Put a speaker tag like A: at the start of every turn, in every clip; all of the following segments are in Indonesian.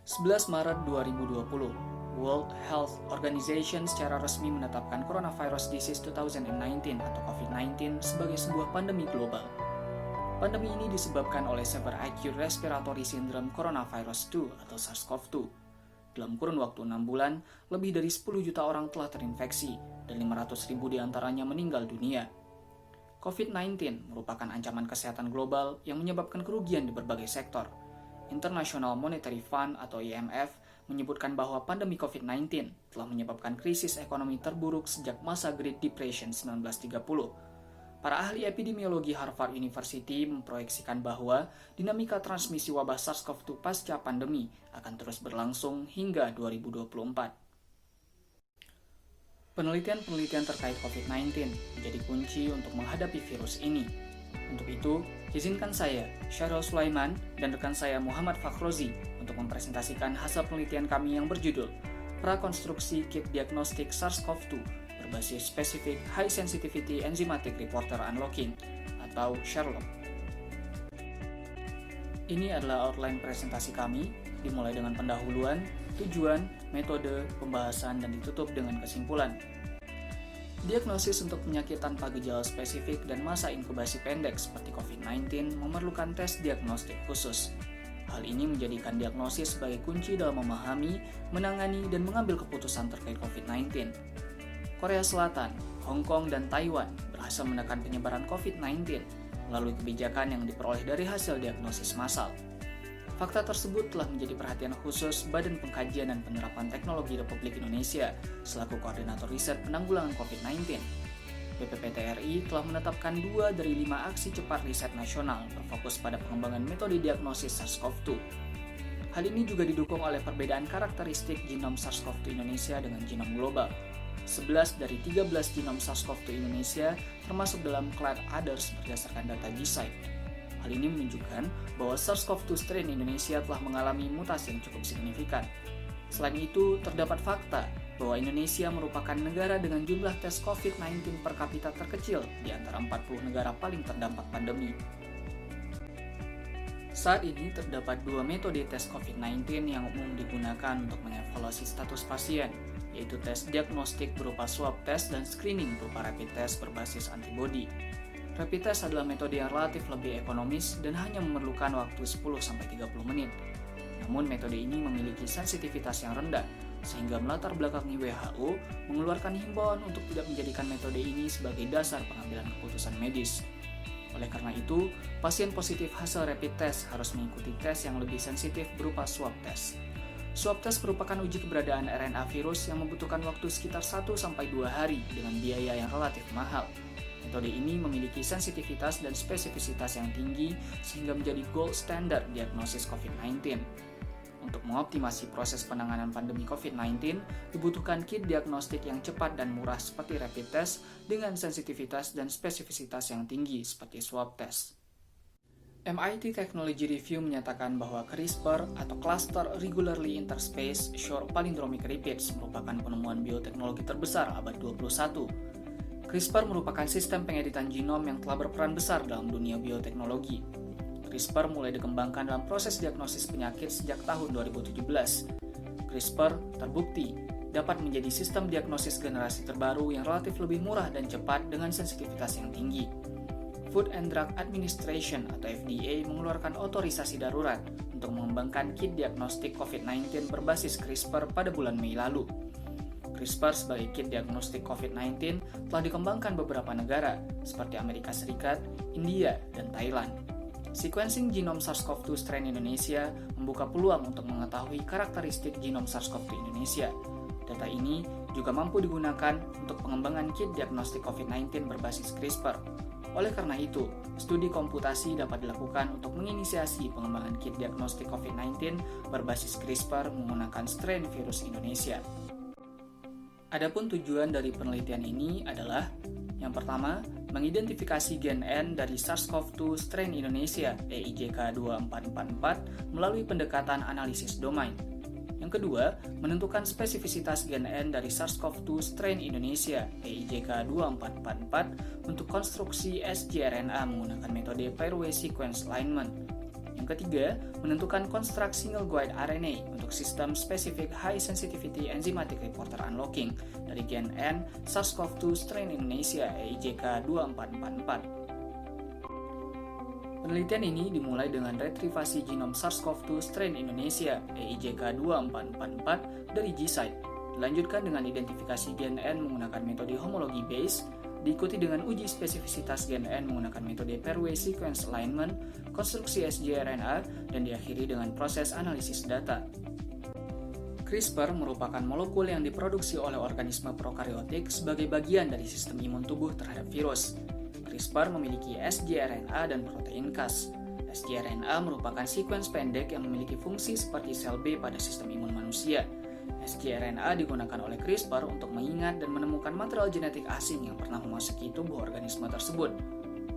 A: 11 Maret 2020, World Health Organization secara resmi menetapkan Coronavirus Disease 2019 atau COVID-19 sebagai sebuah pandemi global. Pandemi ini disebabkan oleh Severe Acute Respiratory Syndrome Coronavirus 2 atau SARS-CoV-2. Dalam kurun waktu 6 bulan, lebih dari 10 juta orang telah terinfeksi dan 500.000 diantaranya meninggal dunia. COVID-19 merupakan ancaman kesehatan global yang menyebabkan kerugian di berbagai sektor. International Monetary Fund atau IMF menyebutkan bahwa pandemi COVID-19 telah menyebabkan krisis ekonomi terburuk sejak masa Great Depression 1930. Para ahli epidemiologi Harvard University memproyeksikan bahwa dinamika transmisi wabah SARS-CoV-2 pasca pandemi akan terus berlangsung hingga 2024. Penelitian-penelitian terkait COVID-19 menjadi kunci untuk menghadapi virus ini. Untuk itu, izinkan saya, Syahrul Sulaiman, dan rekan saya Muhammad Fakhrozi untuk mempresentasikan hasil penelitian kami yang berjudul Prakonstruksi Kit Diagnostik SARS-CoV-2 berbasis spesifik High Sensitivity Enzymatic Reporter Unlocking atau SHERLOC. Ini adalah outline presentasi kami, dimulai dengan pendahuluan, tujuan, metode, pembahasan, dan ditutup dengan kesimpulan. Diagnosis untuk penyakit tanpa gejala spesifik dan masa inkubasi pendek seperti COVID-19 memerlukan tes diagnostik khusus. Hal ini menjadikan diagnosis sebagai kunci dalam memahami, menangani, dan mengambil keputusan terkait COVID-19. Korea Selatan, Hong Kong, dan Taiwan berhasil menekan penyebaran COVID-19 melalui kebijakan yang diperoleh dari hasil diagnosis massal. Fakta tersebut telah menjadi perhatian khusus Badan Pengkajian dan Penerapan Teknologi Republik Indonesia selaku Koordinator Riset Penanggulangan COVID-19. BPPTRI telah menetapkan 2 dari 5 aksi cepat riset nasional berfokus pada pengembangan metode diagnosis SARS-CoV-2. Hal ini juga didukung oleh perbedaan karakteristik genom SARS-CoV-2 Indonesia dengan genom global. 11 dari 13 genom SARS-CoV-2 Indonesia termasuk dalam clade others berdasarkan data GSIDE. Hal ini menunjukkan bahwa SARS-CoV-2 strain Indonesia telah mengalami mutasi yang cukup signifikan. Selain itu, terdapat fakta bahwa Indonesia merupakan negara dengan jumlah tes COVID-19 per kapita terkecil di antara 40 negara paling terdampak pandemi. Saat ini terdapat 2 metode tes COVID-19 yang umum digunakan untuk mengevaluasi status pasien, yaitu tes diagnostik berupa swab test dan screening berupa rapid test berbasis antibodi. Rapid test adalah metode yang relatif lebih ekonomis dan hanya memerlukan waktu 10-30 menit. Namun metode ini memiliki sensitivitas yang rendah, sehingga melatar belakangi WHO mengeluarkan himbauan untuk tidak menjadikan metode ini sebagai dasar pengambilan keputusan medis. Oleh karena itu, pasien positif hasil rapid test harus mengikuti tes yang lebih sensitif berupa swab test. Swab test merupakan uji keberadaan RNA virus yang membutuhkan waktu sekitar 1-2 hari dengan biaya yang relatif mahal. Metode ini memiliki sensitivitas dan spesifisitas yang tinggi sehingga menjadi gold standard diagnosis COVID-19. Untuk mengoptimasi proses penanganan pandemi COVID-19, dibutuhkan kit diagnostik yang cepat dan murah seperti rapid test dengan sensitivitas dan spesifisitas yang tinggi seperti swab test. MIT Technology Review menyatakan bahwa CRISPR atau Cluster Regularly Interspaced Short Palindromic Repeats merupakan penemuan bioteknologi terbesar abad 21. CRISPR merupakan sistem pengeditan genom yang telah berperan besar dalam dunia bioteknologi. CRISPR mulai dikembangkan dalam proses diagnosis penyakit sejak tahun 2017. CRISPR terbukti dapat menjadi sistem diagnosis generasi terbaru yang relatif lebih murah dan cepat dengan sensitivitas yang tinggi. Food and Drug Administration atau FDA mengeluarkan otorisasi darurat untuk mengembangkan kit diagnostik COVID-19 berbasis CRISPR pada bulan Mei lalu. CRISPR sebagai kit diagnostik COVID-19 telah dikembangkan beberapa negara seperti Amerika Serikat, India, dan Thailand. Sequencing genom SARS-CoV-2 strain Indonesia membuka peluang untuk mengetahui karakteristik genom SARS-CoV-2 Indonesia. Data ini juga mampu digunakan untuk pengembangan kit diagnostik COVID-19 berbasis CRISPR. Oleh karena itu, studi komputasi dapat dilakukan untuk menginisiasi pengembangan kit diagnostik COVID-19 berbasis CRISPR menggunakan strain virus Indonesia. Adapun tujuan dari penelitian ini adalah yang pertama, mengidentifikasi gen N dari SARS-CoV-2 strain Indonesia EIJK2444 melalui pendekatan analisis domain. Yang kedua, menentukan spesifisitas gen N dari SARS-CoV-2 strain Indonesia EIJK2444 untuk konstruksi sgRNA menggunakan metode pairway sequence alignment. Yang ketiga, menentukan construct single guide RNA untuk sistem spesifik high sensitivity enzymatic reporter unlocking dari gen N SARS-CoV-2 strain Indonesia EIJK 2444. Penelitian ini dimulai dengan retrivasi genom SARS-CoV-2 strain Indonesia EIJK 2444 dari GSIDE, dilanjutkan dengan identifikasi gen N menggunakan metode homologi base, diikuti dengan uji spesifisitas gen N menggunakan metode pairway sequence alignment, konstruksi sgRNA, dan diakhiri dengan proses analisis data. CRISPR merupakan molekul yang diproduksi oleh organisme prokaryotik sebagai bagian dari sistem imun tubuh terhadap virus. CRISPR memiliki sgRNA dan protein Cas. sgRNA merupakan sequence pendek yang memiliki fungsi seperti sel B pada sistem imun manusia. sgRNA digunakan oleh CRISPR untuk mengingat dan menemukan material genetik asing yang pernah memasuki tubuh organisme tersebut.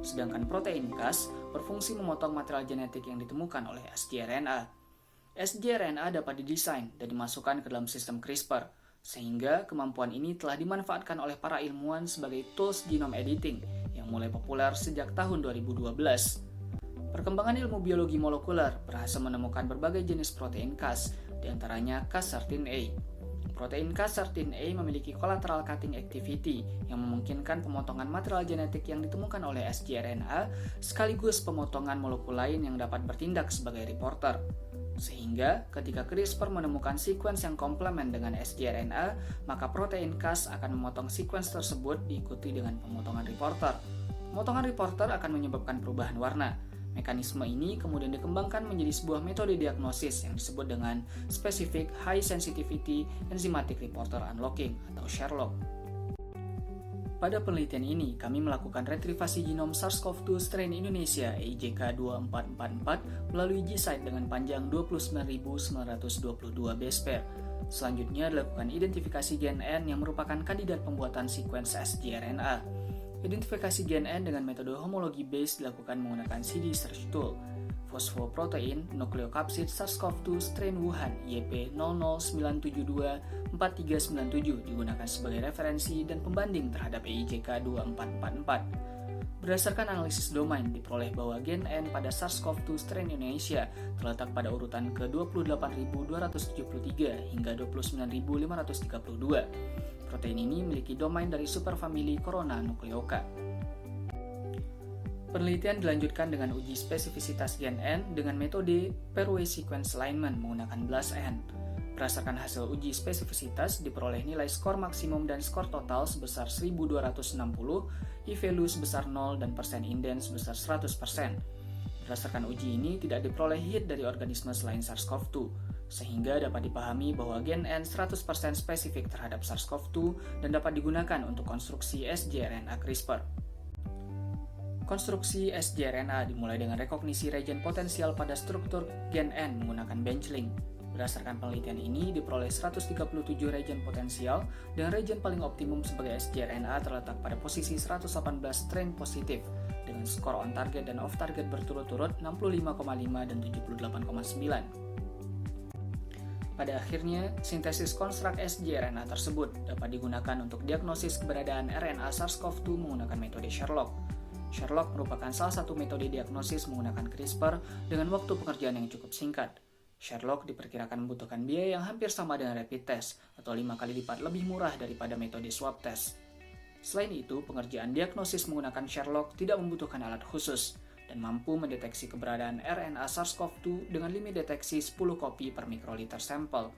A: Sedangkan protein Cas berfungsi memotong material genetik yang ditemukan oleh sgRNA. sgRNA dapat didesain dan dimasukkan ke dalam sistem CRISPR, sehingga kemampuan ini telah dimanfaatkan oleh para ilmuwan sebagai tools genome editing yang mulai populer sejak tahun 2012. Perkembangan ilmu biologi molekuler berhasil menemukan berbagai jenis protein Cas, diantaranya Cas13a. Protein Cas13a memiliki collateral cutting activity yang memungkinkan pemotongan material genetik yang ditemukan oleh sgRNA sekaligus pemotongan molekul lain yang dapat bertindak sebagai reporter. Sehingga ketika CRISPR menemukan sequence yang komplement dengan sgRNA, maka protein Cas akan memotong sequence tersebut diikuti dengan pemotongan reporter. Pemotongan reporter akan menyebabkan perubahan warna. Mekanisme ini kemudian dikembangkan menjadi sebuah metode diagnosis yang disebut dengan Specific High Sensitivity Enzymatic Reporter Unlocking atau SHERLOC. Pada penelitian ini, kami melakukan retrivasi genom SARS-CoV-2 strain Indonesia EIJK 2444 melalui GSIDE dengan panjang 29.922 base pair. Selanjutnya dilakukan identifikasi gen N yang merupakan kandidat pembuatan sequence sgRNA. Identifikasi gen N dengan metode homologi base dilakukan menggunakan CD search tool. Fosfoprotein nukleokapsid SARS-CoV-2 strain Wuhan YP009724397 digunakan sebagai referensi dan pembanding terhadap EIJK 2444. Berdasarkan analisis domain, diperoleh bahwa gen N pada SARS-CoV-2 strain Indonesia terletak pada urutan ke-28.273 hingga 29.532. Protein ini memiliki domain dari superfamili Corona Nucleoca. Penelitian dilanjutkan dengan uji spesifisitas gen N dengan metode pairway sequence alignment menggunakan BLAST-N. Berdasarkan hasil uji spesifisitas, diperoleh nilai skor maksimum dan skor total sebesar 1260, p-value sebesar 0, dan persen inden sebesar 100%. Berdasarkan uji ini, tidak diperoleh hit dari organisme selain SARS-CoV-2, sehingga dapat dipahami bahwa gen N 100% spesifik terhadap SARS-CoV-2 dan dapat digunakan untuk konstruksi sgRNA CRISPR. Konstruksi sgRNA dimulai dengan rekognisi regen potensial pada struktur gen N menggunakan bench-link. Berdasarkan penelitian ini, diperoleh 137 regen potensial dan regen paling optimum sebagai sgRNA terletak pada posisi 118 strain positif dengan skor on target dan off target berturut-turut 65,5 dan 78,9. Pada akhirnya, sintesis konstruk sgRNA tersebut dapat digunakan untuk diagnosis keberadaan RNA SARS-CoV-2 menggunakan metode SHERLOC. SHERLOC merupakan salah satu metode diagnosis menggunakan CRISPR dengan waktu pengerjaan yang cukup singkat. SHERLOC diperkirakan membutuhkan biaya yang hampir sama dengan rapid test atau 5 kali lipat lebih murah daripada metode swab test. Selain itu, pengerjaan diagnosis menggunakan SHERLOC tidak membutuhkan alat khusus dan mampu mendeteksi keberadaan RNA SARS-CoV-2 dengan limit deteksi 10 kopi per mikroliter sampel.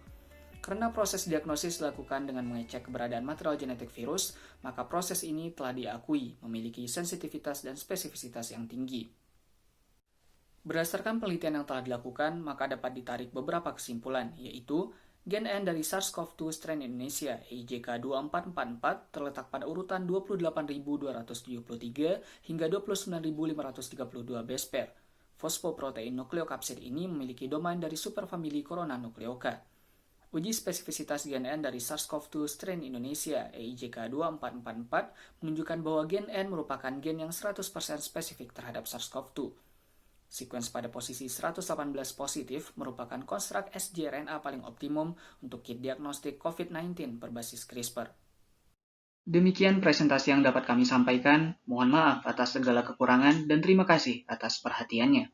A: Karena proses diagnosis dilakukan dengan mengecek keberadaan material genetik virus, maka proses ini telah diakui memiliki sensitivitas dan spesifisitas yang tinggi. Berdasarkan penelitian yang telah dilakukan, maka dapat ditarik beberapa kesimpulan, yaitu gen N dari SARS-CoV-2 strain Indonesia EIJK 2444 terletak pada urutan 28.273 hingga 29.532 base pair. Fosfoprotein nukleokapsid ini memiliki domain dari superfamili Corona Nucleoca. Uji spesifisitas gen N dari SARS-CoV-2 strain Indonesia EIJK 2444 menunjukkan bahwa gen N merupakan gen yang 100% spesifik terhadap SARS-CoV-2. Sequence pada posisi 118 positif merupakan konstruk sgRNA paling optimum untuk kit diagnostik COVID-19 berbasis CRISPR. Demikian presentasi yang dapat kami sampaikan. Mohon maaf atas segala kekurangan dan terima kasih atas perhatiannya.